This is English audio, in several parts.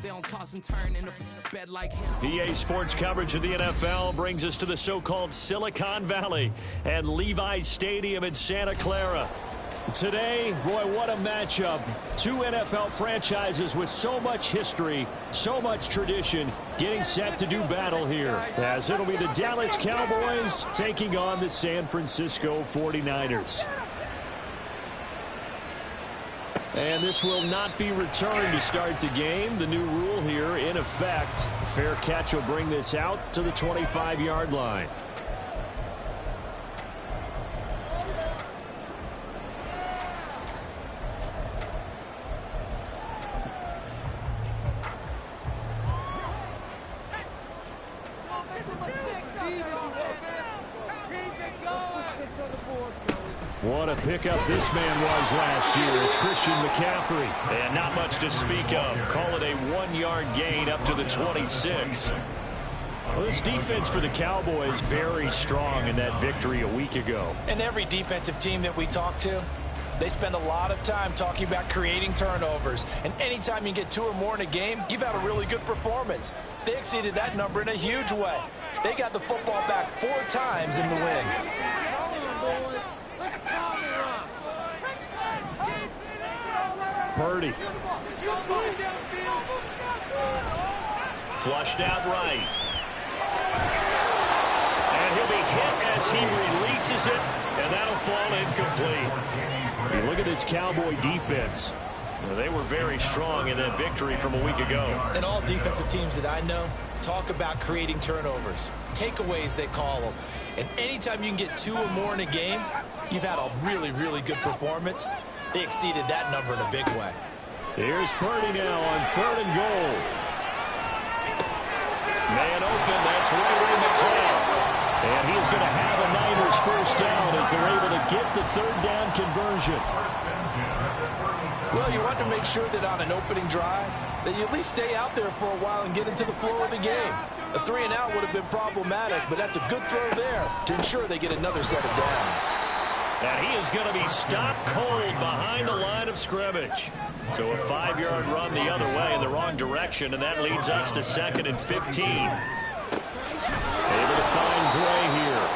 They don't toss and turn in a bed like him. EA Sports coverage of the NFL brings us to the so-called Silicon Valley and Levi's Stadium in Santa Clara. Today, boy, what a matchup. Two NFL franchises with so much history, so much tradition, getting set to do battle here, as it'll be the Dallas Cowboys taking on the San Francisco 49ers. And this will not be returned to start the game. The new rule here in effect. Fair catch will bring this out to the 25-yard line. What a pickup this man was last year. It's Christian McCaffrey. And not much to speak of. Call it a 1-yard gain up to the 26. Well, this defense for the Cowboys very strong in that victory a week ago. And every defensive team that we talk to, they spend a lot of time talking about creating turnovers. And anytime you get 2 or more in a game, you've had a really good performance. They exceeded that number in a huge way. They got the football back 4 times in the win. Purdy. Flushed out right. And he'll be hit as he releases it, and that'll fall incomplete. You look at this Cowboy defense. Well, they were very strong in that victory from a week ago. And all defensive teams that I know talk about creating turnovers. Takeaways, they call them. And anytime you can get 2 or more in a game, you've had a really, really good performance. They exceeded that number in a big way. Here's Purdy now on 3rd and goal. Man open, that's Ray McCloud. And he is going to have a Niners first down as they're able to get the 3rd down conversion. Well, you want to make sure that on an opening drive, that you at least stay out there for a while and get into the flow of the game. A 3 and out would have been problematic, but that's a good throw there to ensure they get another set of downs. And he is going to be stopped cold behind the line of scrimmage. So a 5-yard run the other way in the wrong direction, and that leads us to 2nd and 15. Able to find Gray here.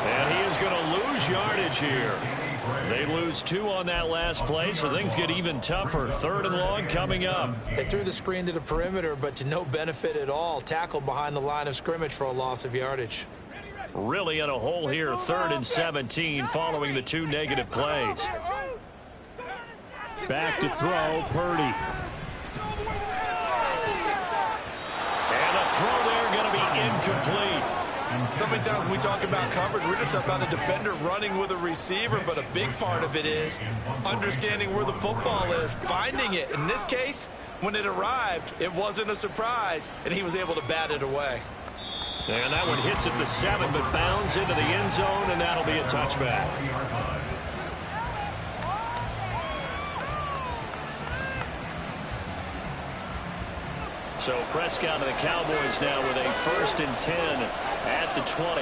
And he is going to lose yardage here. They lose 2 on that last play, so things get even tougher. 3rd and long coming up. They threw the screen to the perimeter, but to no benefit at all. Tackled behind the line of scrimmage for a loss of yardage. Really in a hole here, 3rd and 17 following the 2 negative plays. Back to throw, Purdy. And a throw there going to be incomplete. So many times when we talk about coverage, we're just about a defender running with a receiver, but a big part of it is understanding where the football is, finding it. In this case, when it arrived, it wasn't a surprise, and he was able to bat it away. And that one hits at the 7, but bounds into the end zone, and that'll be a touchback. So Prescott and the Cowboys now with a 1st and 10 at the 20.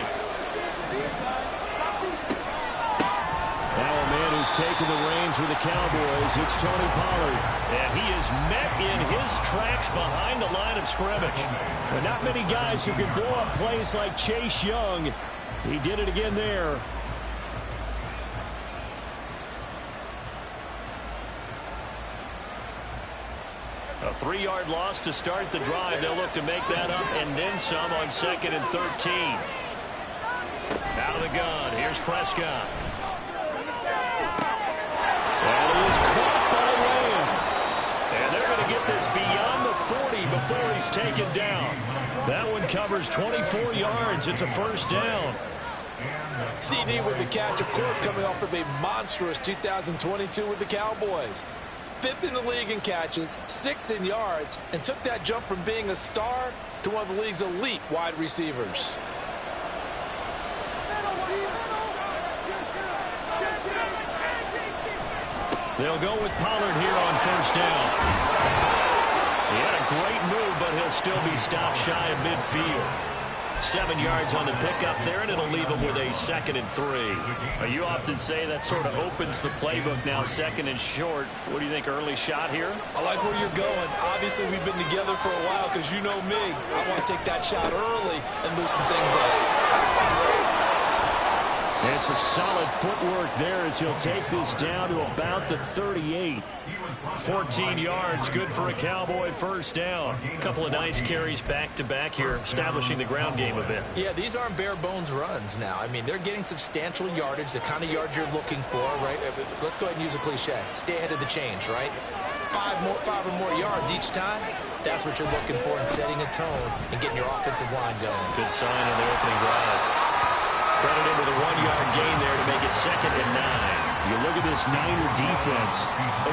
Now a man who's taken the reins with the Cowboys, it's Tony Pollard. And he is met in his tracks behind the line of scrimmage. But not many guys who can blow up plays like Chase Young. He did it again there. A 3-yard loss to start the drive. They'll look to make that up and then some on 2nd and 13. Out of the gun. Here's Prescott. That is caught by Lamb. And they're going to get this beyond the 40 before he's taken down. That one covers 24 yards. It's a 1st down. CD with the catch, of course, coming off of a monstrous 2022 with the Cowboys. 5th in the league in catches, 6th in yards, and took that jump from being a star to one of the league's elite wide receivers. They'll go with Pollard here on 1st down. He had a great move, but he'll still be stopped shy of midfield. 7 yards on the pickup there, and it'll leave them with a 2nd and 3. You often say that sort of opens the playbook now, 2nd and short. What do you think, early shot here? I like where you're going. Obviously, we've been together for a while because you know me. I want to take that shot early and loosen things up. And some solid footwork there as he'll take this down to about the 38. 14 yards, good for a Cowboy first down. A couple of nice carries back-to-back here, establishing the ground game a bit. Yeah, these aren't bare-bones runs now. I mean, they're getting substantial yardage, the kind of yards you're looking for, right? Let's go ahead and use a cliche. Stay ahead of the change, right? Five or more yards each time. That's what you're looking for in setting a tone and getting your offensive line going. Good sign on the opening drive. Credited with a 1-yard gain there to make it 2nd and 9. You look at this Niner defense.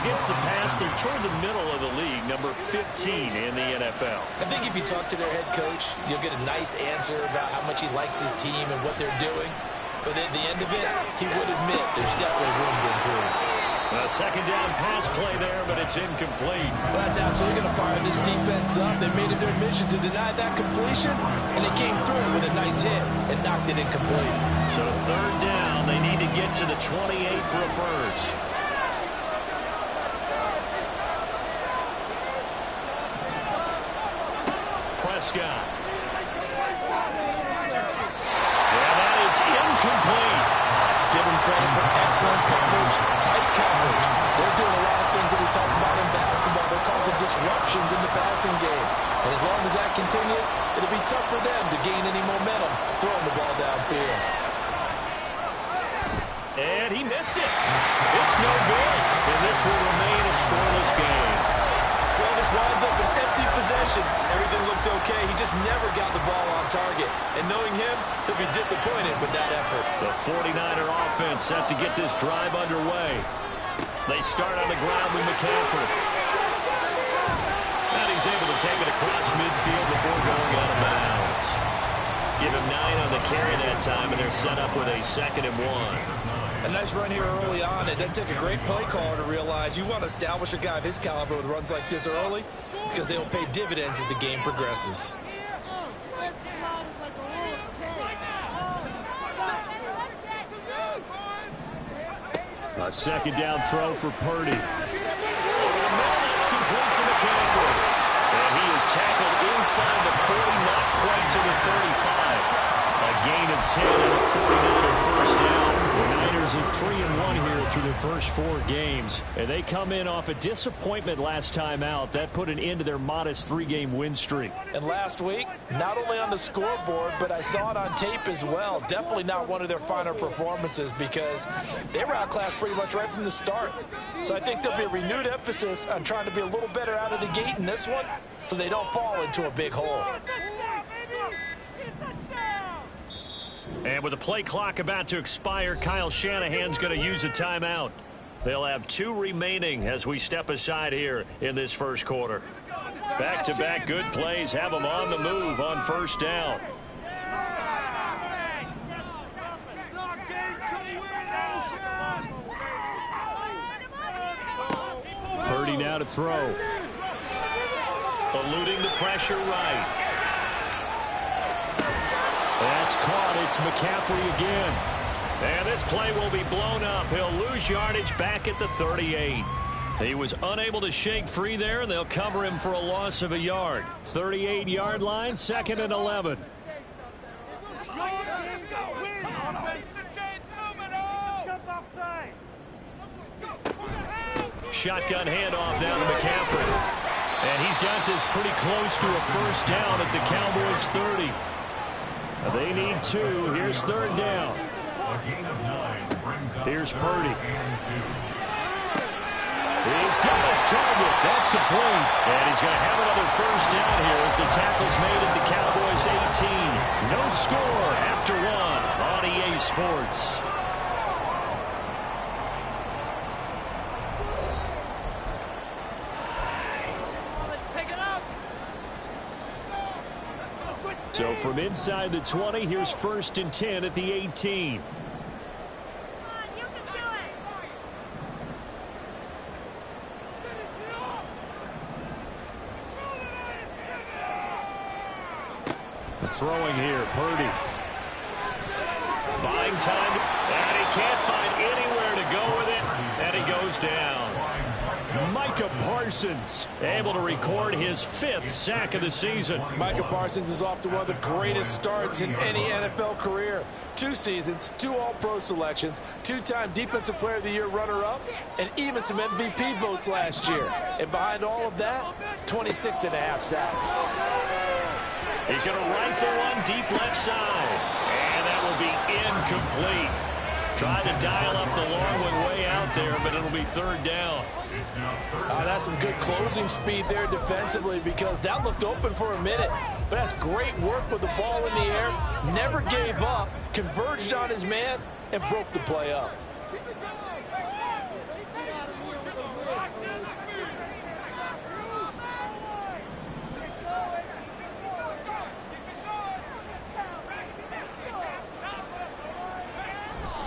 Against the pass, they're toward the middle of the league, number 15 in the NFL. I think if you talk to their head coach, you'll get a nice answer about how much he likes his team and what they're doing. But at the end of it, he would admit there's definitely room to improve. A 2nd down pass play there, but it's incomplete. Well, that's absolutely going to fire this defense up. They made it their mission to deny that completion, and they came through it with a nice hit and knocked it incomplete. So 3rd down, they need to get to the 28 for a first. Prescott. Yeah, that is incomplete. Give them credit for excellent coverage, tight coverage. They're doing a lot of things that we talk about in basketball. They're causing disruptions in the passing game. And as long as that continues, it'll be tough for them to gain any momentum throwing the ball downfield. And he missed it. It's no good. And this will remain a scoreless game. Well, this winds up an empty possession. Everything looked okay. He just never got the ball on target. And knowing him, he'll be disappointed with that effort. The 49er offense set to get this drive underway. They start on the ground with McCaffrey. And he's able to take it across midfield before going out of bounds. Give him 9 on the carry that time, and they're set up with a 2nd and 1. A nice run here early on. It doesn't take a great play caller to realize you want to establish a guy of his caliber with runs like this early because they'll pay dividends as the game progresses. A 2nd down throw for Purdy. That's complete to McCaffrey. And he is tackled inside the 40, not quite to the 35. A gain of 10 and a 49er first down. The Niners are 3-1 here through their first 4 games. And they come in off a disappointment last time out. That put an end to their modest 3-game win streak. And last week, not only on the scoreboard, but I saw it on tape as well. Definitely not one of their finer performances because they were outclassed pretty much right from the start. So I think there'll be a renewed emphasis on trying to be a little better out of the gate in this one so they don't fall into a big hole. And with the play clock about to expire, Kyle Shanahan's going to use a timeout. They'll have 2 remaining as we step aside here in this first quarter. Back-to-back good plays have them on the move on first down. Purdy now to throw. Eluding the pressure right. That's caught. It's McCaffrey again. And this play will be blown up. He'll lose yardage back at the 38. He was unable to shake free there, and they'll cover him for a loss of a yard. 38-yard line, 2nd and 11. Shotgun handoff down to McCaffrey. And he's got this pretty close to a first down at the Cowboys' 30. They need 2. Here's 3rd down. Here's Purdy. He's got his target. That's complete. And he's going to have another first down here as the tackle's made at the Cowboys' 18. No score after 1 on EA Sports. So from inside the 20, here's 1st and 10 at the 18. Throwing here, Purdy. Buying time, and he can't find anywhere to go with it, and he goes down. Micah Parsons able to record his 5th sack of the season. Micah Parsons is off to one of the greatest starts in any NFL career. 2 seasons, 2 All-Pro selections, 2-time Defensive Player of the Year runner-up, and even some MVP votes last year. And behind all of that, 26.5 sacks. He's going to rifle one deep left side, and that will be incomplete. Tried to dial up the long one way out there, but it'll be 3rd down. That's some good closing speed there defensively, because that looked open for a minute. But that's great work with the ball in the air. Never gave up, converged on his man, and broke the play up.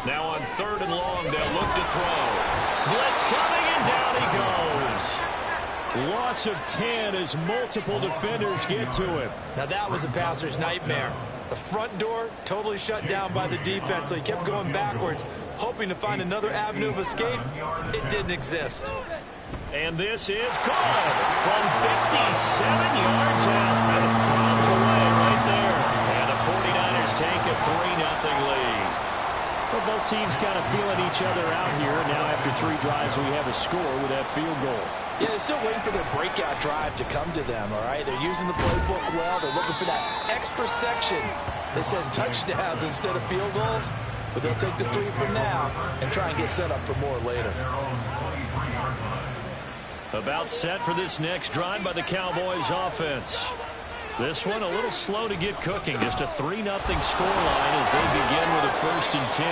Now on 3rd and long, they'll look to throw. Blitz coming, and down he goes. Loss of 10 as multiple defenders get to him. Now that was a passer's nightmare. The front door totally shut down by the defense, so he kept going backwards, hoping to find another avenue of escape. It didn't exist. And this is good from 57 yards out. That is bombs away right there. And the 49ers take a 3-0 lead. Well, both teams kind of feeling each other out here. Now after 3 drives, we have a score with that field goal. Yeah, they're still waiting for their breakout drive to come to them, all right? They're using the playbook well. They're looking for that extra section that says touchdowns instead of field goals. But they'll take the 3 for now and try and get set up for more later. About set for this next drive by the Cowboys offense. This one a little slow to get cooking. Just a 3-0 scoreline as they begin with a 1st and 10.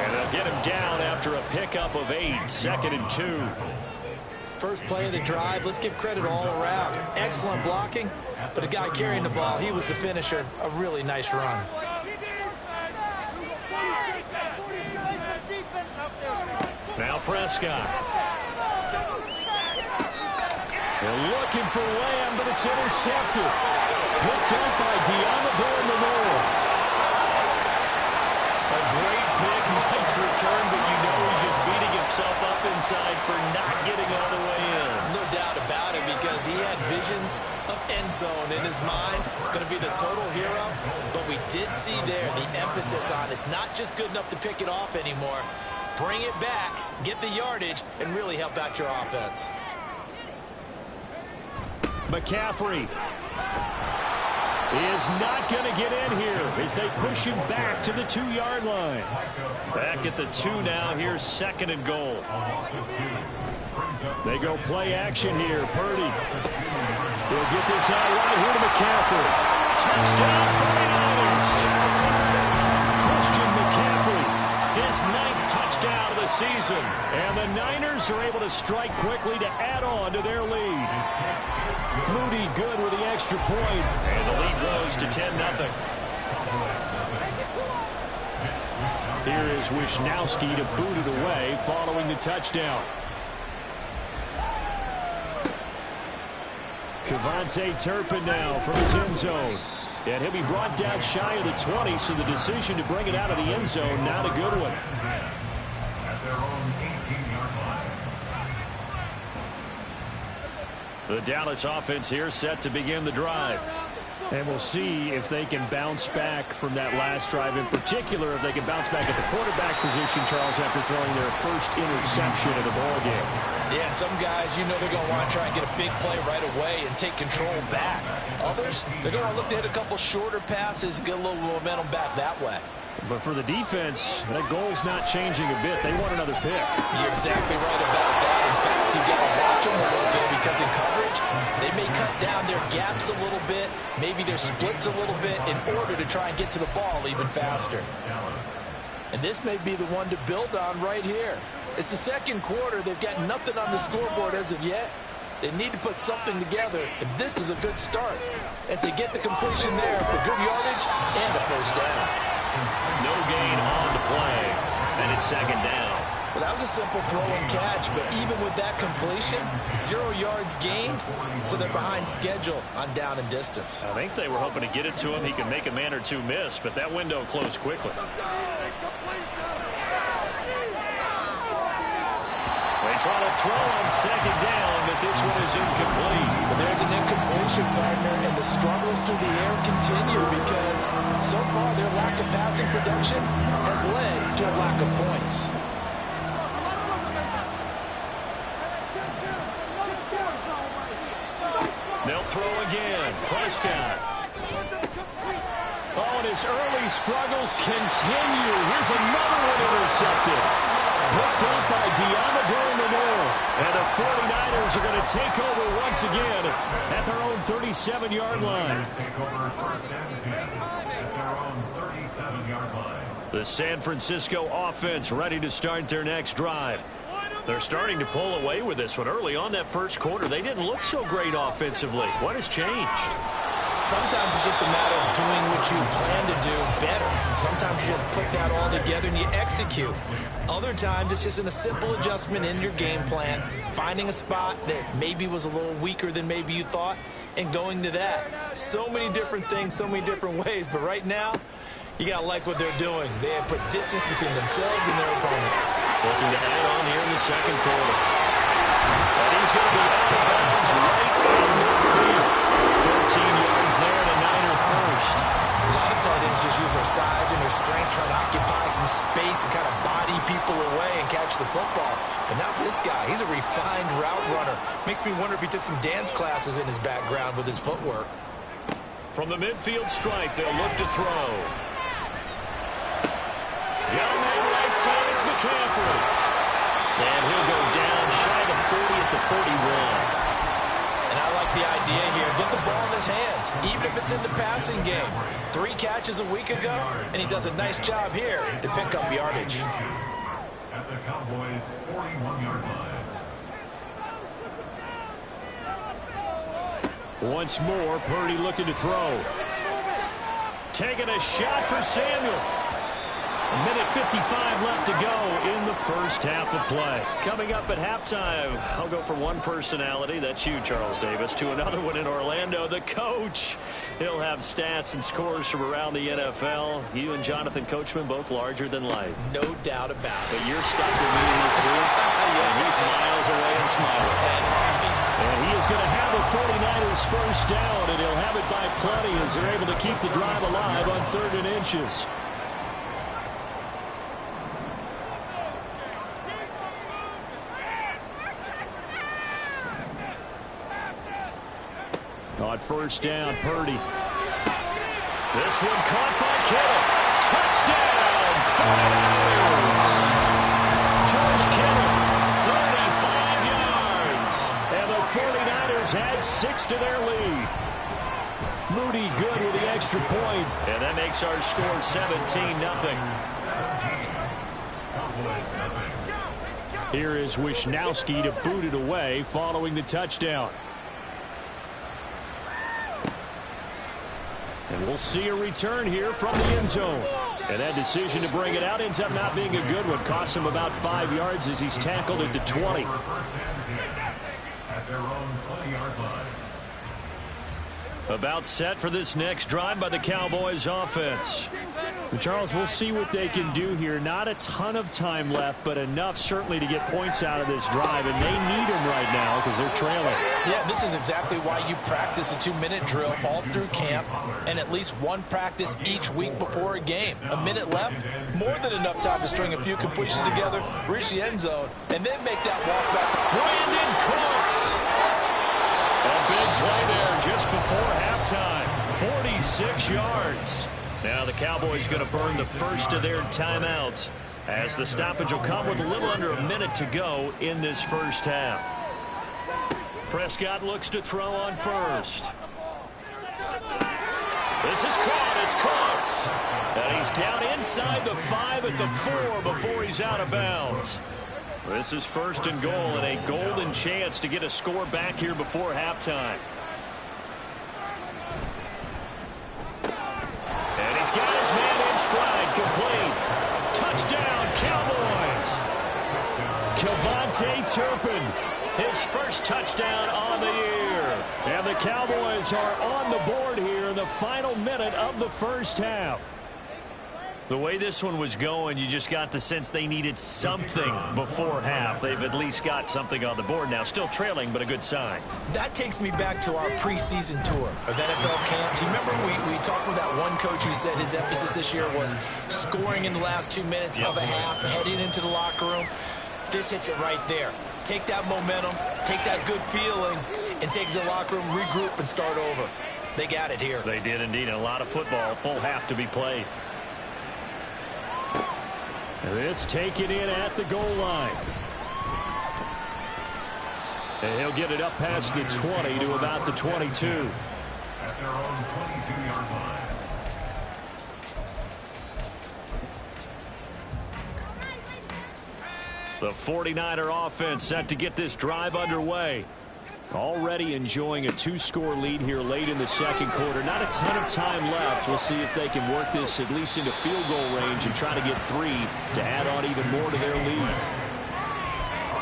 And they'll get him down after a pickup of 8. 2nd and 2. First play of the drive, let's give credit all around. Excellent blocking, but the guy carrying the ball, he was the finisher. A really nice run. Now Prescott. They're looking for Lamb, but it's intercepted. Picked up by Diamador Lenore. A great pick, nice return, but you know he's just beating himself up inside for not getting all the way in. No doubt about it, because he had visions of end zone in his mind. Going to be the total hero. But we did see there the emphasis on it's not just good enough to pick it off anymore. Bring it back, get the yardage, and really help out your offense. McCaffrey is not going to get in here as they push him back to the 2-yard line. Back at the 2 now. Here's 2nd and goal. They go play action here. Purdy will get this out right here to McCaffrey. Touchdown 49ers. Christian McCaffrey. His 9th touchdown of the season. And the Niners are able to strike quickly to add on to their lead. Moody good with the extra point. And the lead grows to 10-0. Here is Wisnowski to boot it away following the touchdown. Kevontae Turpin now from his end zone. And he'll be brought down shy of the 20, so the decision to bring it out of the end zone, not a good one. The Dallas offense here set to begin the drive. And we'll see if they can bounce back from that last drive. In particular, if they can bounce back at the quarterback position, Charles, after throwing their first interception of the ballgame. Yeah, some guys, you know they're going to want to try and get a big play right away and take control back. Others, they're going to look to hit a couple shorter passes, get a little momentum back that way. But for the defense, that goal's not changing a bit. They want another pick. You're exactly right about that. In fact, you've got to watch them a little bit because in coverage, they may cut down their gaps a little bit, maybe their splits a little bit in order to try and get to the ball even faster. And this may be the one to build on right here. It's the second quarter. They've got nothing on the scoreboard as of yet. They need to put something together, and this is a good start as they get the completion there for good yardage and a first down. No gain on the play, and it's 2nd down. Well, that was a simple throw and catch, but even with that completion, 0 yards gained, so they're behind schedule on down and distance. I think they were hoping to get it to him. He could make a man or two miss, but that window closed quickly. They try to throw on second down, but this one is incomplete. But there's an incompletion, partner, and the struggles through the air continue because so far their lack of passing production has led to a lack of points. They'll throw again. Prescott. Oh, and his early struggles continue. Here's another one intercepted. Picked up by Diamador. And the 49ers are going to take over once again at their own 37-yard line. The San Francisco offense ready to start their next drive. They're starting to pull away with this one. Early on that first quarter, they didn't look so great offensively. What has changed? Sometimes it's just a matter of doing what you plan to do better. Sometimes you just put that all together and you execute. Other times it's just in a simple adjustment in your game plan, finding a spot that maybe was a little weaker than maybe you thought, and going to that. So many different things, so many different ways, but right now, you got to like what they're doing. They have put distance between themselves and their opponent. Looking to add on here in the second quarter. And he's going to be out of bounds right in midfield. 14 yards there and a Niner first. A lot of tight ends just use their size and their strength trying to occupy some space and kind of body people away and catch the football. But not this guy. He's a refined route runner. Makes me wonder if he took some dance classes in his background with his footwork. From the midfield stripe, they'll look to throw. Young man right side, it's McCaffrey. And he'll go down shy of 40 at the 41. And I like the idea here. Get the ball in his hands, even if it's in the passing game. 3 catches a week ago, and he does a nice job here to pick up yardage. At the Cowboys' 41-yard line. Once more, Purdy looking to throw. Taking a shot for Samuel. A minute 55 left to go in the first half of play. Coming up at halftime, I'll go from one personality, that's you, Charles Davis, to another one in Orlando, the coach. He'll have stats and scores from around the NFL. You and Jonathan Coachman, both larger than life. No doubt about it. But you're stuck with me in this booth, and he's miles away and smiling. And happy. And he is going to have the 49ers first down, and he'll have it by plenty as they're able to keep the drive alive on 3rd and inches. On first down, Purdy. This one caught by Kittle. Touchdown, 49ers. George Kittle, 35 yards. And the 49ers add 6 to their lead. Moody good with the extra point. And that makes our score 17-0. Here is Wisnowski to boot it away following the touchdown. And we'll see a return here from the end zone. And that decision to bring it out ends up not being a good one. Costs him about 5 yards as he's tackled at the 20. At their own 20-yard line. About set for this next drive by the Cowboys offense. And Charles, we'll see what they can do here. Not a ton of time left, but enough certainly to get points out of this drive. And they need them right now because they're trailing. Yeah, this is exactly why you practice a 2-minute drill all through camp and at least one practice each week before a game. A minute left, more than enough time to string a few completions together, reach the end zone, and then make that walk back to Brandon Cooks. A big play there just before halftime. 46 yards. Now the Cowboys going to burn the first of their timeouts as the stoppage will come with a little under a minute to go in this first half. Prescott looks to throw on first. This is caught. It's Cooks. And he's down inside the 5 at the 4 before he's out of bounds. This is 1st and goal and a golden chance to get a score back here before halftime. And he's got his man in stride, complete. Touchdown, Cowboys. Turpin, his first touchdown on the year. And the Cowboys are on the board here in the final minute of the first half. The way this one was going, you just got the sense they needed something before half. They've at least got something on the board now. Still trailing, but a good sign. That takes me back to our preseason tour of NFL camps. You remember we talked with that one coach who said his emphasis this year was scoring in the last 2 minutes of a half, heading into the locker room. This hits it right there. Take that momentum, take that good feeling, and take it to the locker room, regroup, and start over. They got it here. They did indeed. A lot of football, full half to be played. This taken in at the goal line. And he'll get it up past the 20 to about the 22. At their own 22-yard line. The 49er offense set to get this drive underway. Already enjoying a 2-score lead here late in the second quarter. Not a ton of time left. We'll see if they can work this at least into field goal range and try to get 3 to add on even more to their lead.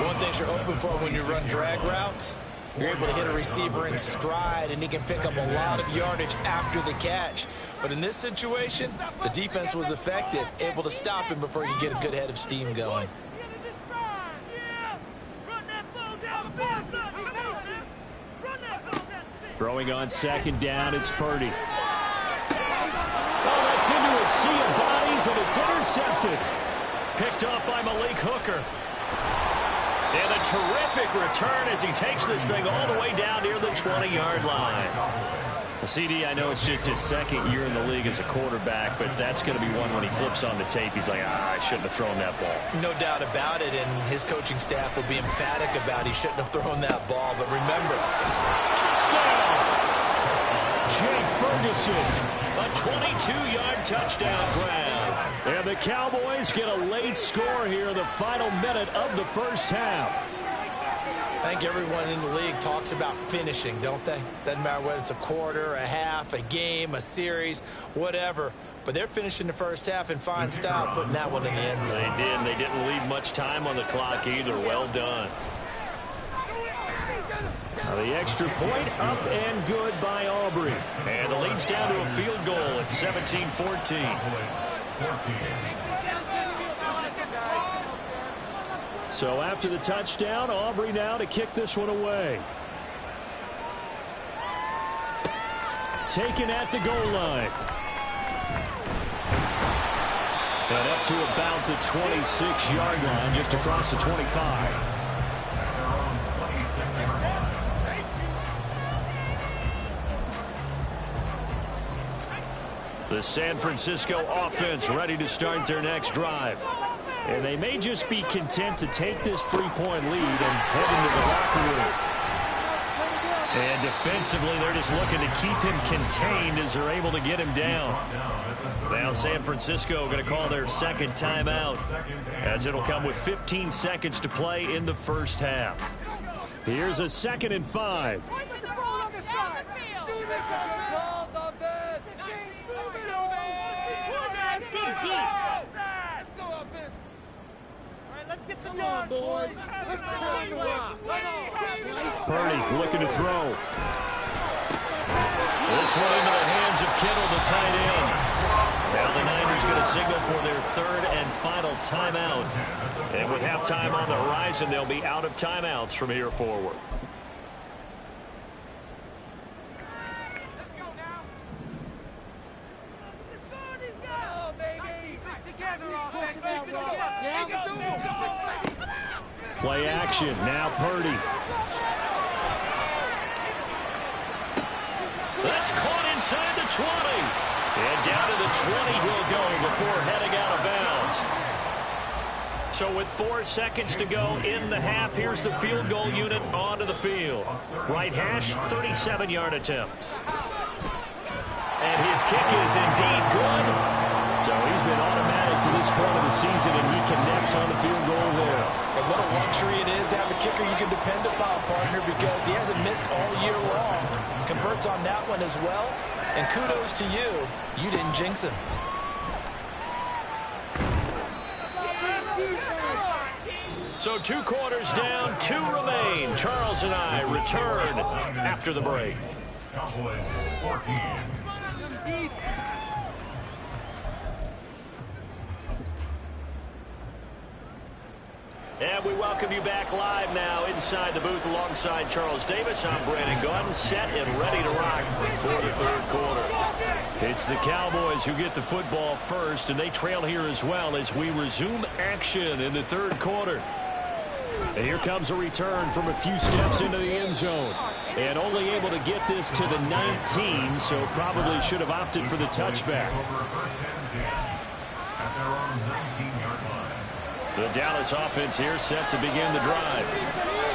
One thing you're hoping for when you run drag routes, you're able to hit a receiver in stride, and he can pick up a lot of yardage after the catch. But in this situation, the defense was effective, able to stop him before he could get a good head of steam going. Throwing on second down, it's Purdy. Oh, that's into a sea of bodies, and it's intercepted. Picked up by Malik Hooker. And a terrific return as he takes this thing all the way down near the 20-yard line. CD, I know it's just his second year in the league as a quarterback, but that's going to be one when he flips on the tape. He's like, I shouldn't have thrown that ball. No doubt about it, and his coaching staff will be emphatic about he shouldn't have thrown that ball. But remember, touchdown! Jake Ferguson. A 22-yard touchdown grab. And the Cowboys get a late score here in the final minute of the first half. I think everyone in the league talks about finishing, don't they? Doesn't matter whether it's a quarter, a half, a game, a series, whatever. But they're finishing the first half in fine style, putting that one in the end zone. They did. They didn't leave much time on the clock either. Well done. The extra point up and good by Aubrey. And the lead's down to a field goal at 17-14. So after the touchdown, Aubrey now to kick this one away. Taken at the goal line. And up to about the 26-yard line, just across the 25. The San Francisco offense ready to start their next drive. And they may just be content to take this 3-point lead and head into the locker room. And defensively, they're just looking to keep him contained as they're able to get him down. Now San Francisco going to call their second timeout, as it'll come with 15 seconds to play in the first half. Here's a 2nd and 5. Come on, boys. Let's turn the rock. Purdy looking to throw. This one into the hands of Kittle, the tight end. Now the Niners going to signal for their 3rd and final timeout. And with halftime on the horizon, they'll be out of timeouts from here forward. Play action. Now Purdy. That's caught inside the 20. And down to the 20 he'll go before heading out of bounds. So with 4 seconds to go in the half, here's the field goal unit onto the field. Right hash, 37-yard attempt. And his kick is indeed good. So he's been automatic to this point of the season, and he connects on the field goal there. And what a luxury it is to have a kicker you can depend upon, partner, because he hasn't missed all year long. Converts on that one as well. And kudos to you. You didn't jinx him. So 2 quarters down, 2 remain. Charles and I return after the break. Cowboys 14. And we welcome you back live now inside the booth alongside Charles Davis. I'm Brandon Gaudin, set and ready to rock for the 3rd quarter. It's the Cowboys who get the football first, and they trail here as well as we resume action in the 3rd quarter. And here comes a return from a few steps into the end zone. And only able to get this to the 19, so probably should have opted for the touchback. The Dallas offense here set to begin the drive.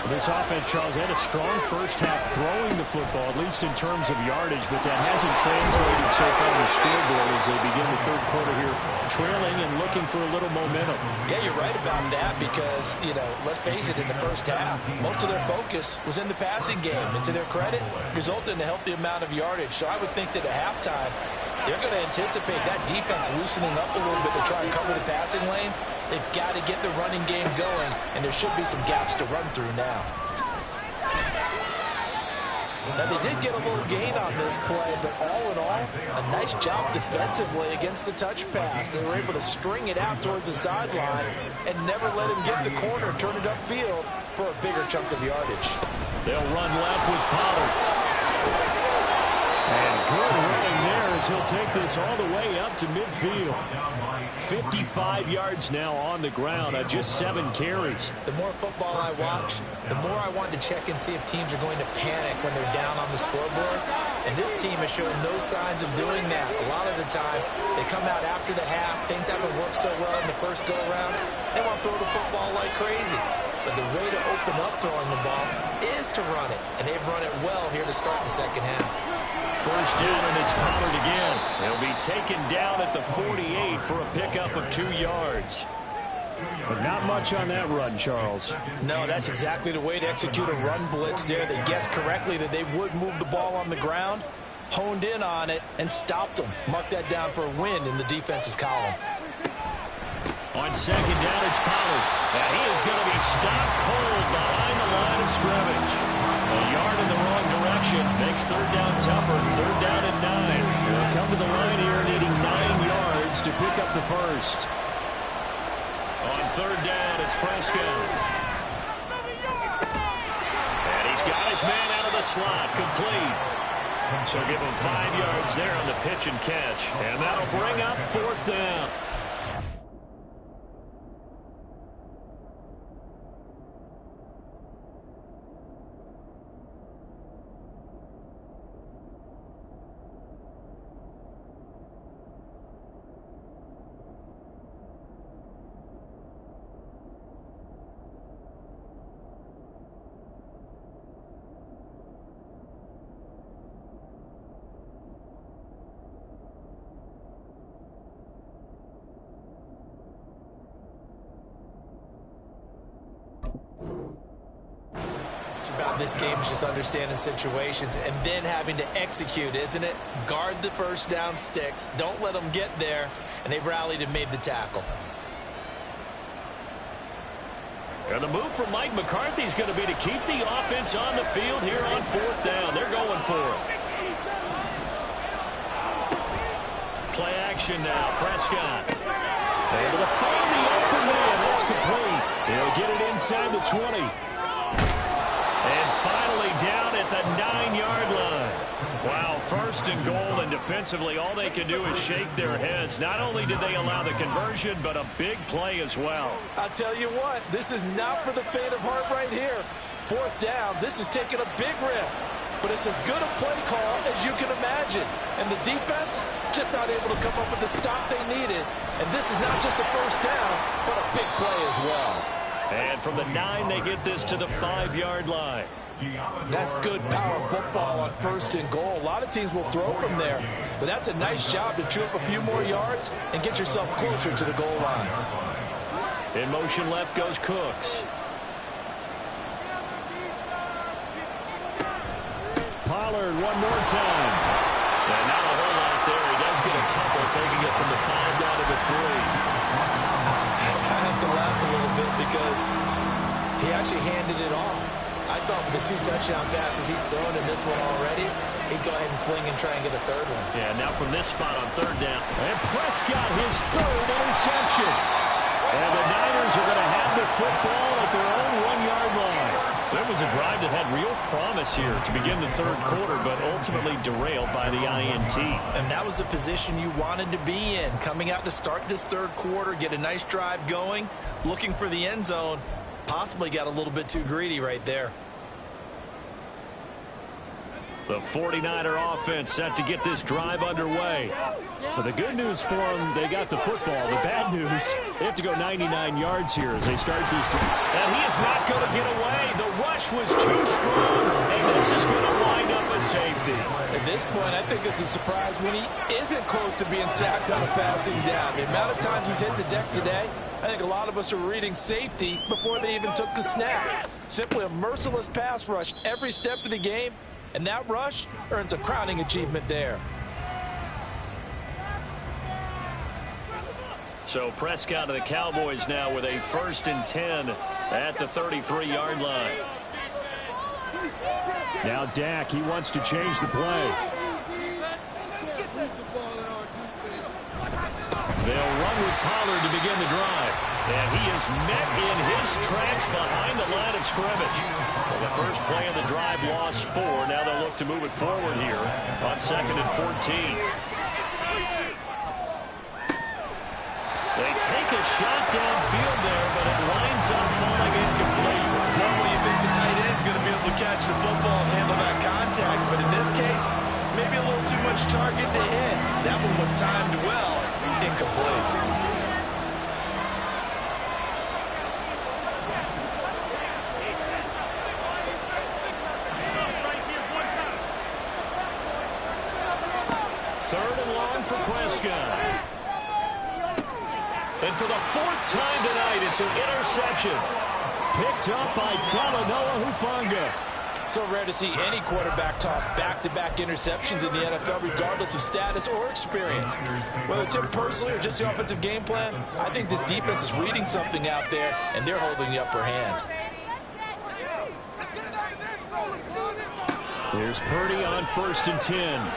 This offense, Charles, had a strong first half throwing the football, at least in terms of yardage, but that hasn't translated so far on the scoreboard as they begin the 3rd quarter here, trailing and looking for a little momentum. Yeah, you're right about that because, let's face it, in the first half, most of their focus was in the passing game. And to their credit, resulted in a healthy amount of yardage. So I would think that at halftime, they're going to anticipate that defense loosening up a little bit to try and cover the passing lanes. They've got to get the running game going, and there should be some gaps to run through now. Now, they did get a little gain on this play, but all in all, a nice job defensively against the touch pass. They were able to string it out towards the sideline and never let him get the corner and turn it upfield for a bigger chunk of yardage. They'll run left with Pollard. And good running there as he'll take this all the way up to midfield. 55 yards now on the ground on just 7 carries. The more football I watch, the more I want to check and see if teams are going to panic when they're down on the scoreboard. And this team has shown no signs of doing that. A lot of the time, they come out after the half. Things haven't worked so well in the first go-around. They want to throw the football like crazy. But the way to open up throwing the ball is to run it. And they've run it well here to start the second half. First down, and it's Pollard again. He'll be taken down at the 48 for a pickup of 2 yards. But not much on that run, Charles. No, that's exactly the way to execute a run blitz there. They guessed correctly that they would move the ball on the ground, honed in on it, and stopped them. Mark that down for a win in the defense's column. On second down, it's Pollard. And he is going to be stopped cold behind the line of scrimmage. A yard in the wrong direction makes 3rd down tougher. 3rd down and 9. They'll come to the line here needing 9 yards to pick up the first. On 3rd down, it's Prescott. And he's got his man out of the slot, complete. So give him 5 yards there on the pitch and catch. And that'll bring up 4th down. About this game is just understanding situations and then having to execute, isn't it? Guard the first down sticks. Don't let them get there. And they rallied and made the tackle. And the move from Mike McCarthy is going to be to keep the offense on the field here on 4th down. They're going for it. Play action now. Prescott. Able to find the open man. That's complete. He'll get it inside the 20. And finally down at the 9-yard line. Wow, 1st and goal, and defensively all they can do is shake their heads. Not only did they allow the conversion, but a big play as well. I'll tell you what, this is not for the faint of heart right here. 4th down, this is taking a big risk. But it's as good a play call as you can imagine. And the defense just not able to come up with the stop they needed. And this is not just a first down, but a big play as well. And from the 9, they get this to the 5-yard line. That's good power football on 1st and goal. A lot of teams will throw from there, but that's a nice job to chew up a few more yards and get yourself closer to the goal line. In motion left goes Cooks. Pollard one more time. And not a whole lot there. He does get a couple, taking it from the 5 down to the 3. I have to laugh a little bit because he actually handed it off. I thought with the 2 touchdown passes he's thrown in this one already, he'd go ahead and fling and try and get a third one. Yeah, now from this spot on 3rd down. And Prescott, his 3rd interception. And the Niners are going to have the football at their own 1-yard line. So it was a drive that had real promise here to begin the 3rd quarter, but ultimately derailed by the INT. And that was the position you wanted to be in, coming out to start this 3rd quarter, get a nice drive going, looking for the end zone. Possibly got a little bit too greedy right there. The 49er offense set to get this drive underway. But the good news for them, they got the football. The bad news, they have to go 99 yards here as they start this. And he is not going to get away. The rush was too strong, and this is going to wind up a safety. At this point, I think it's a surprise when he isn't close to being sacked on a passing down. The amount of times he's hit the deck today, I think a lot of us are reading safety before they even took the snap. Simply a merciless pass rush every step of the game. And that rush earns a crowning achievement there. So Prescott of the Cowboys now with a 1st and 10 at the 33-yard line. Now Dak, he wants to change the play. They'll run with Pollard to begin the drive. And he is met in his tracks behind the line of scrimmage. Well, the first play of the drive lost 4. Now they'll look to move it forward here on 2nd and 14. They take a shot downfield there, but it winds up falling incomplete. Normally you think the tight end's going to be able to catch the football and handle that contact, but in this case, maybe a little too much target to hit. That one was timed well, incomplete. For Prescott. And for the 4th time tonight, it's an interception. Picked up by Talanoa Hufanga. So rare to see any quarterback toss back-to-back interceptions in the NFL, regardless of status or experience. Whether it's him personally or just the offensive game plan, I think this defense is reading something out there, and they're holding the upper hand. There's Purdy on 1st and 10.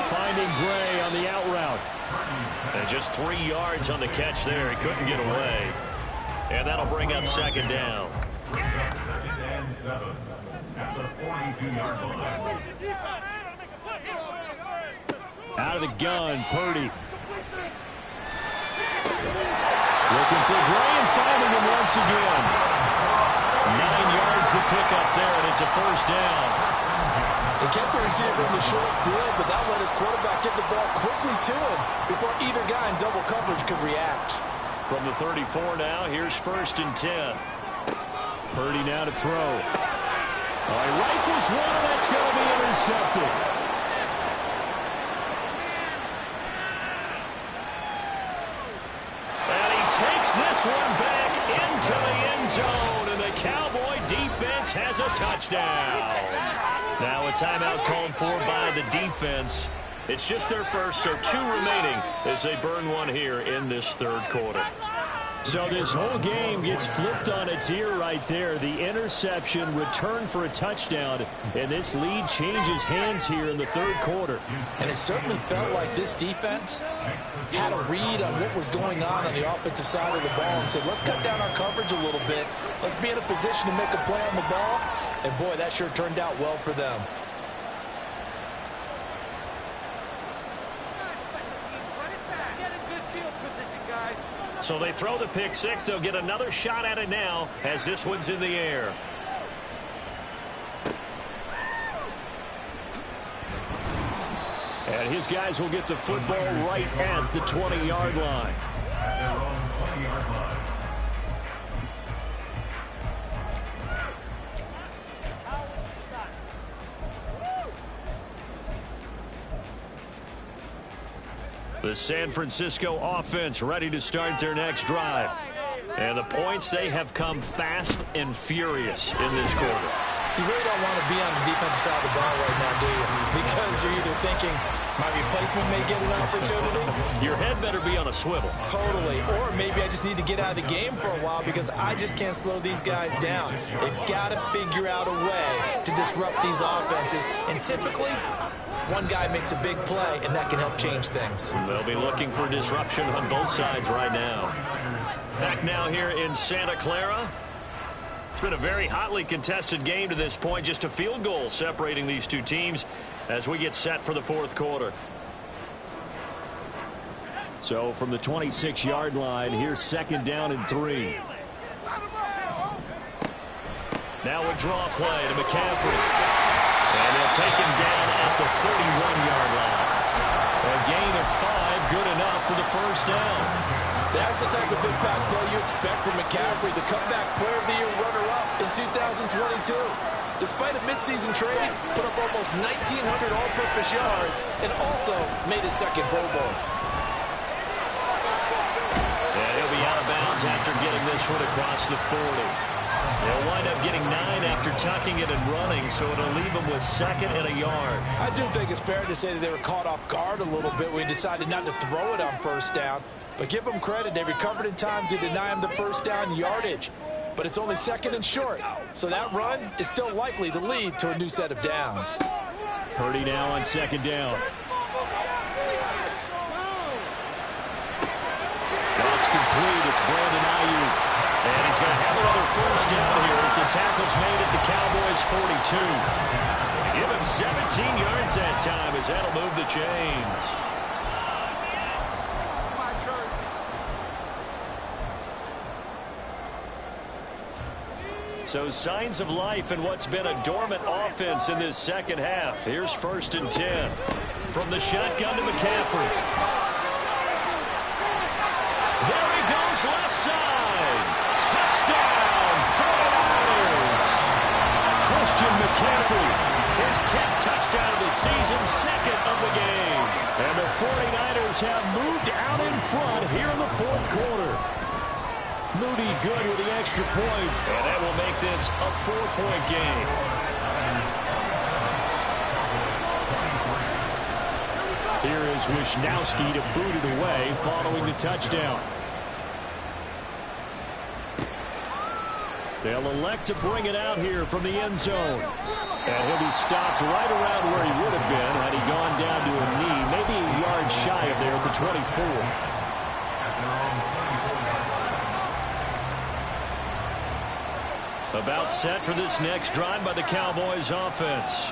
Finding Gray on the out route. And just 3 yards on the catch there. He couldn't get away. And that'll bring up 2nd down. 2nd and 7 at the 42-yard line. Out of the gun, Purdy. Looking for Gray and finding him once again. 9 yards to pick up there, and it's a 1st down. They kept the receiver in the short field, but that let his quarterback get the ball quickly to him before either guy in double coverage could react. From the 34 now, here's 1st and 10. Purdy now to throw. He rifles one, and that's going to be intercepted. And he takes this one back into the end zone, and the Cowboy defense has a touchdown. Now a timeout called for by the defense. It's just their first, so 2 remaining as they burn one here in this 3rd quarter. So this whole game gets flipped on its ear right there. The interception, return for a touchdown, and this lead changes hands here in the 3rd quarter. And it certainly felt like this defense had a read on what was going on the offensive side of the ball and said, let's cut down our coverage a little bit. Let's be in a position to make a play on the ball. And, boy, that sure turned out well for them. So they throw the pick 6. They'll get another shot at it now as this one's in the air. And his guys will get the football right at the 20-yard line. At their own 20-yard line. The San Francisco offense ready to start their next drive. And the points, they have come fast and furious in this quarter. You really don't want to be on the defensive side of the ball right now, do you? Because you're either thinking, my replacement may get an opportunity. Your head better be on a swivel. Totally. Or maybe I just need to get out of the game for a while because I just can't slow these guys down. They've got to figure out a way to disrupt these offenses. And typically, one guy makes a big play, and that can help change things. They'll be looking for disruption on both sides right now. Back now here in Santa Clara. It's been a very hotly contested game to this point. Just a field goal separating these two teams as we get set for the fourth quarter. So from the 26-yard line, here's second down and 3. Now a draw play to McCaffrey. And they'll take him down at the 31-yard line. A gain of 5, good enough for the first down. That's the type of impact play you expect from McCaffrey, the comeback player of the year runner-up in 2022. Despite a midseason trade, put up almost 1,900 all-purpose yards and also made his second Pro Bowl. And he'll be out of bounds after getting this one across the 40. They'll wind up getting 9 after tucking it and running, so it'll leave them with second and a yard. I do think it's fair to say that they were caught off guard a little bit when he decided not to throw it on first down. But give them credit, they recovered in time to deny him the first down yardage. But it's only second and short, so that run is still likely to lead to a new set of downs. Purdy now on second down. That's complete. It's Brandon Ayuk. And he's going to have another first down here as the tackle's made at the Cowboys' 42. Give him 17 yards that time as that'll move the chains. So signs of life in what's been a dormant offense in this second half. Here's first and 10. From the shotgun to McCaffrey. There he goes, left side. Touchdown, 49ers. Christian McCaffrey, his 10th touchdown of the season, second of the game. And the 49ers have moved out in front here in the fourth quarter. Moody good with the extra point, and that will make this a 4-point game. Here is Wisnowski to boot it away following the touchdown. They'll elect to bring it out here from the end zone. And he'll be stopped right around where he would have been had he gone down to a knee, maybe a yard shy of there at the 24. About set for this next drive by the Cowboys offense.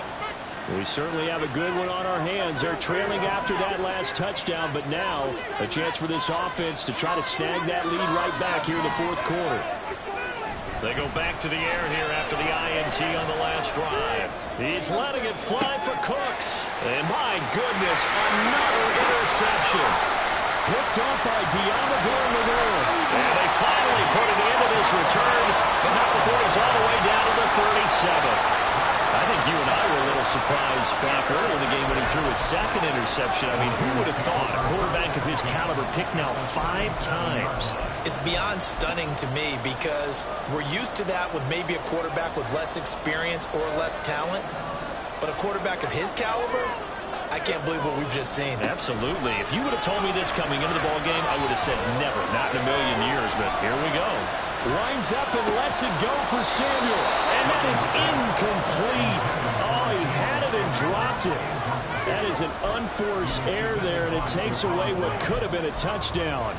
We certainly have a good one on our hands. They're trailing after that last touchdown, but now a chance for this offense to try to snag that lead right back here in the fourth quarter. They go back to the air here after the INT on the last drive. He's letting it fly for Cooks. And my goodness, another interception. Picked up by Deommodore Lenoir. And they finally put an end to this return, but not before he's all the way down to the 37. I think you and I were a little surprised back early in the game when he threw his second interception. I mean, who would have thought a quarterback of his caliber picked now 5 times? It's beyond stunning to me because we're used to that with maybe a quarterback with less experience or less talent. But a quarterback of his caliber, I can't believe what we've just seen. Absolutely. If you would have told me this coming into the ballgame, I would have said never, not in a million years, but here we go. Lines up and lets it go for Samuel. And that is incomplete. Oh, he had it and dropped it. That is an unforced error there, and it takes away what could have been a touchdown.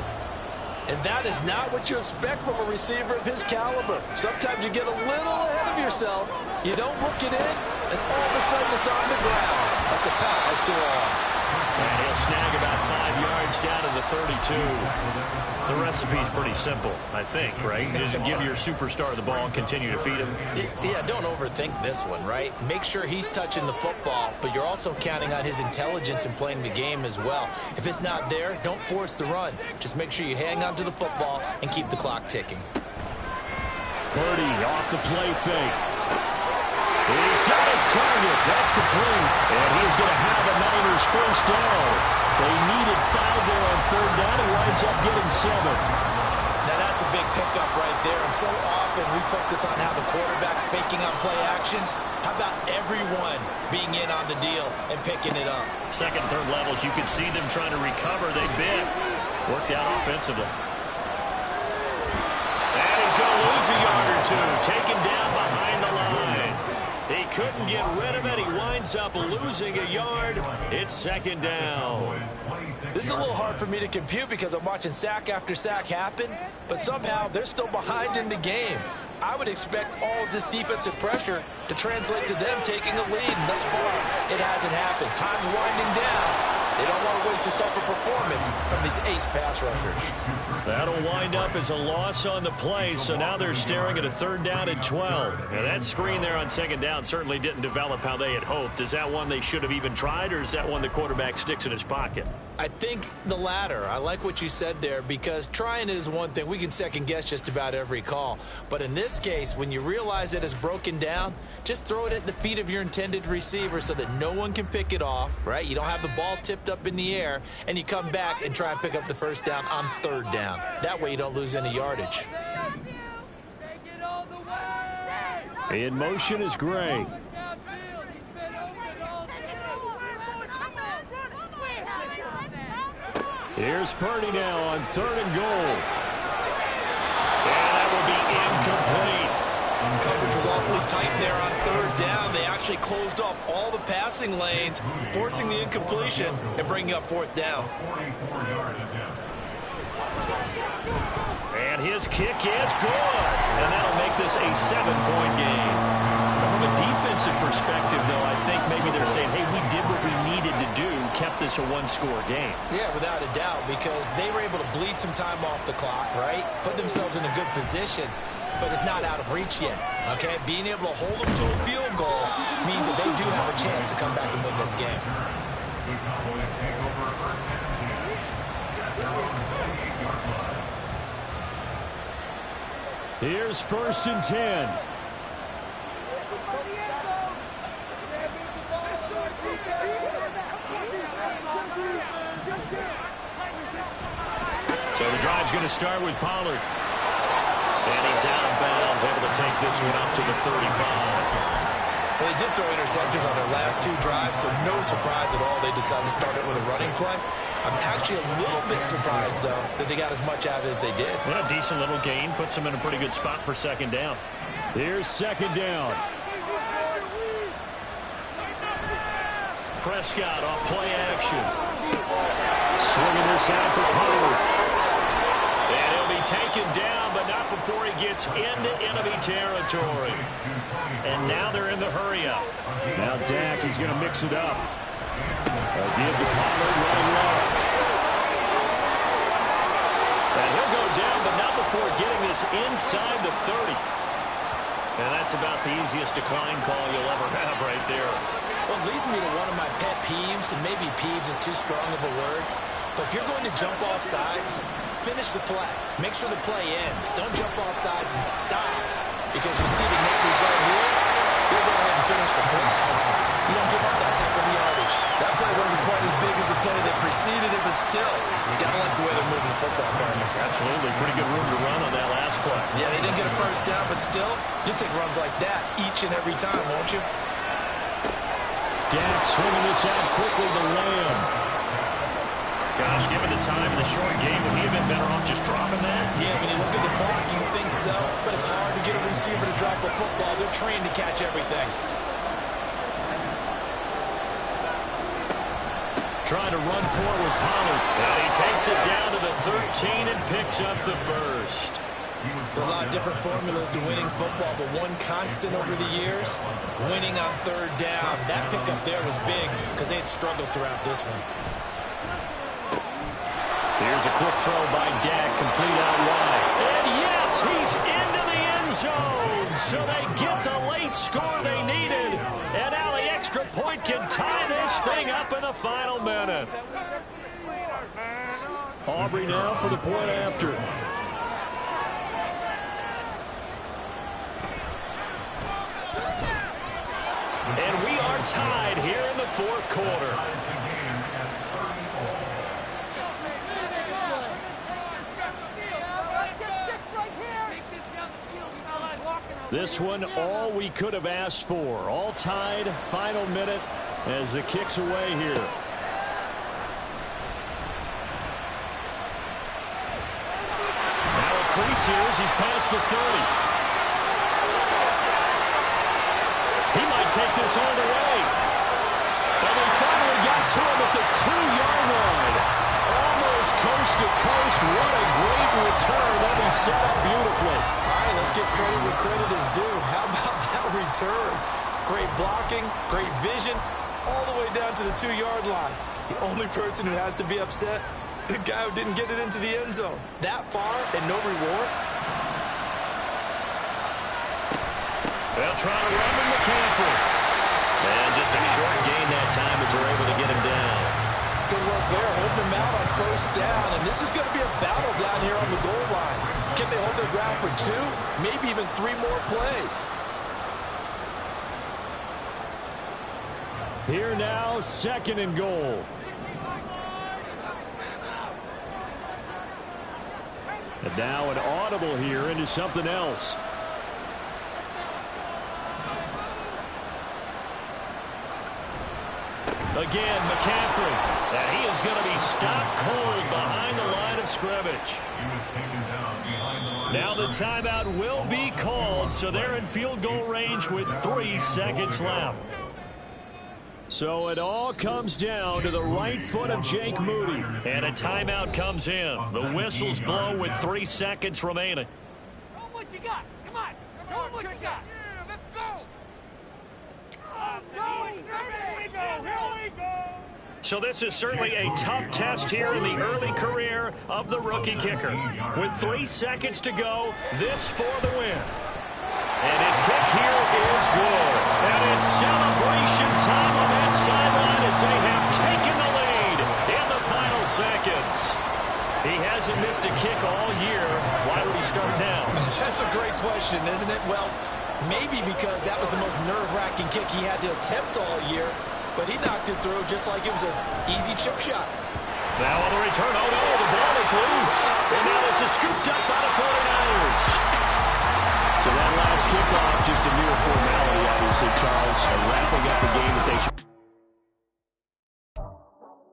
And that is not what you expect from a receiver of his caliber. Sometimes you get a little ahead of yourself. You don't hook it in, and all of a sudden it's on the ground. A surprise to all. And he'll snag about 5 yards down to the 32. The recipe's pretty simple, I think, right? Just give your superstar the ball and continue to feed him. Yeah, don't overthink this one, right? Make sure he's touching the football, but you're also counting on his intelligence in playing the game as well. If it's not there, don't force the run. Just make sure you hang on to the football and keep the clock ticking. Purdy off the play fake. He's got his target. That's complete. And he's going to have a Niners first down. They needed 5 there on third down. He winds up getting 7. Now that's That's a big pickup right there. And so often we focus on how the quarterback's faking on play action. How about everyone being in on the deal and picking it up? Second, third levels, you can see them trying to recover. They bit. Worked out offensively. And he's going to lose a yard or two. Taken down behind the line. He couldn't get rid of it. He winds up losing a yard. It's second down. This is a little hard for me to compute because I'm watching sack after sack happen, but somehow they're still behind in the game. I would expect all of this defensive pressure to translate to them taking a lead, and thus far, it hasn't happened. Time's winding down. They don't want to waste this type of performance from these ace pass rushers. That'll wind up as a loss on the play, so now they're staring at a third down and 12. Now that screen there on second down certainly didn't develop how they had hoped. Is that one they should have even tried, or is that one the quarterback sticks in his pocket? I think the latter. I like what you said there, because trying it is one thing. We can second guess just about every call. But in this case, when you realize it is broken down, just throw it at the feet of your intended receiver so that no one can pick it off, right? You don't have the ball tipped up in the air, and you come back and try and pick up the first down on third down. That way you don't lose any yardage. In motion is Gray. Here's Purdy now on third and goal. And that will be incomplete. Coverage was awfully tight there on third down. They actually closed off all the passing lanes, forcing the incompletion and bringing up fourth down. And his kick is good. And that'll make this a 7-point game. From a defensive perspective, though, I think maybe they're saying, hey, we did what we needed to do, kept this a one-score game. Yeah, without a doubt, because they were able to bleed some time off the clock, right? Put themselves in a good position, but it's not out of reach yet, okay? Being able to hold them to a field goal means that they do have a chance to come back and win this game. Here's first and 10. So the drive's going to start with Pollard. And he's out of bounds, able to take this one up to the 35. Well, they did throw interceptions on their last two drives, so no surprise at all they decided to start it with a running play. I'm actually a little bit surprised, though, that they got as much out of it as they did. Yeah, a decent little gain. Puts them in a pretty good spot for second down. Here's second down. Prescott off play action. Swinging this out for Pollard. And he'll be taken down, but not before he gets into enemy territory. And now they're in the hurry-up. Now Dak, he's going to mix it up. Give to Pollard running left. And he'll go down, but not before getting this inside the 30. And that's about the easiest decline call you'll ever have right there. Well, it leads me to one of my pet peeves, and maybe peeves is too strong of a word. But if you're going to jump off sides, finish the play. Make sure the play ends. Don't jump off sides and stop. Because you see the net result here. If you go ahead and finish the play, you don't give up that type of yardage. That play wasn't quite as big as the play that preceded it, but still, you got to like the way they're moving the football, partner. Absolutely. Pretty good room to run on that last play. Yeah, they didn't get a first down, but still, you'll take runs like that each and every time, won't you? Dak swinging this out quickly to Layup. Gosh, given the time in the short game, would he have been better off just dropping that? Yeah, when you look at the clock, you think so. But it's hard to get a receiver to drop a football. They're trained to catch everything. Trying to run forward, Pollard. And he takes it down to the 13 and picks up the first. There are a lot of different formulas to winning football, but one constant over the years, winning on third down. That pickup there was big because they had struggled throughout this one. Here's a quick throw by Dak, complete out wide. And yes, he's into the end zone. So they get the late score they needed. And now the extra point can tie this thing up in the final minute. Aubrey now for the point after. And we are tied here in the fourth quarter. This one, all we could have asked for. All tied, final minute as the kick's away here. Now a crease here as he's past the 30. He might take this all the way. And they finally got to him at the 2-yard line. Almost coast to coast. What a great return. That he set up beautifully. All right, let's give credit where credit is due. How about that return? Great blocking, great vision, all the way down to the 2-yard line. The only person who has to be upset, the guy who didn't get it into the end zone. That far and no reward. They'll try to run with McCaffrey. And just a short gain that time as they're able to get him down. Good work there, holding him out on first down. And this is going to be a battle down here on the goal line. Can they hold their ground for 2, maybe even 3 more plays? Here now, 2nd and goal. And now an audible here into something else. Again, McCaffrey. And he is going to be stopped cold behind the line of scrimmage. Now the timeout will be called, so they're in field goal range with 3 seconds left. So it all comes down to the right foot of Jake Moody. And a timeout comes in. The whistles blow with 3 seconds remaining. Show him what you got. Come on. Show him what you got. Yeah, let's go. Here we go. Here we go. So this is certainly a tough test here in the early career of the rookie kicker. With 3 seconds to go, this for the win. And his kick here is good. And it's celebration time on that sideline as they have taken the lead in the final seconds. He hasn't missed a kick all year. Why would he start now? That's a great question, isn't it? Well, maybe because that was the most nerve-wracking kick he had to attempt all year. But he knocked it through just like it was an easy chip shot. Now on the return, oh no, the ball is loose. And now it's scooped up by the 49ers. So that last kickoff, just a mere formality, obviously, Charles, wrapping up the game that they should.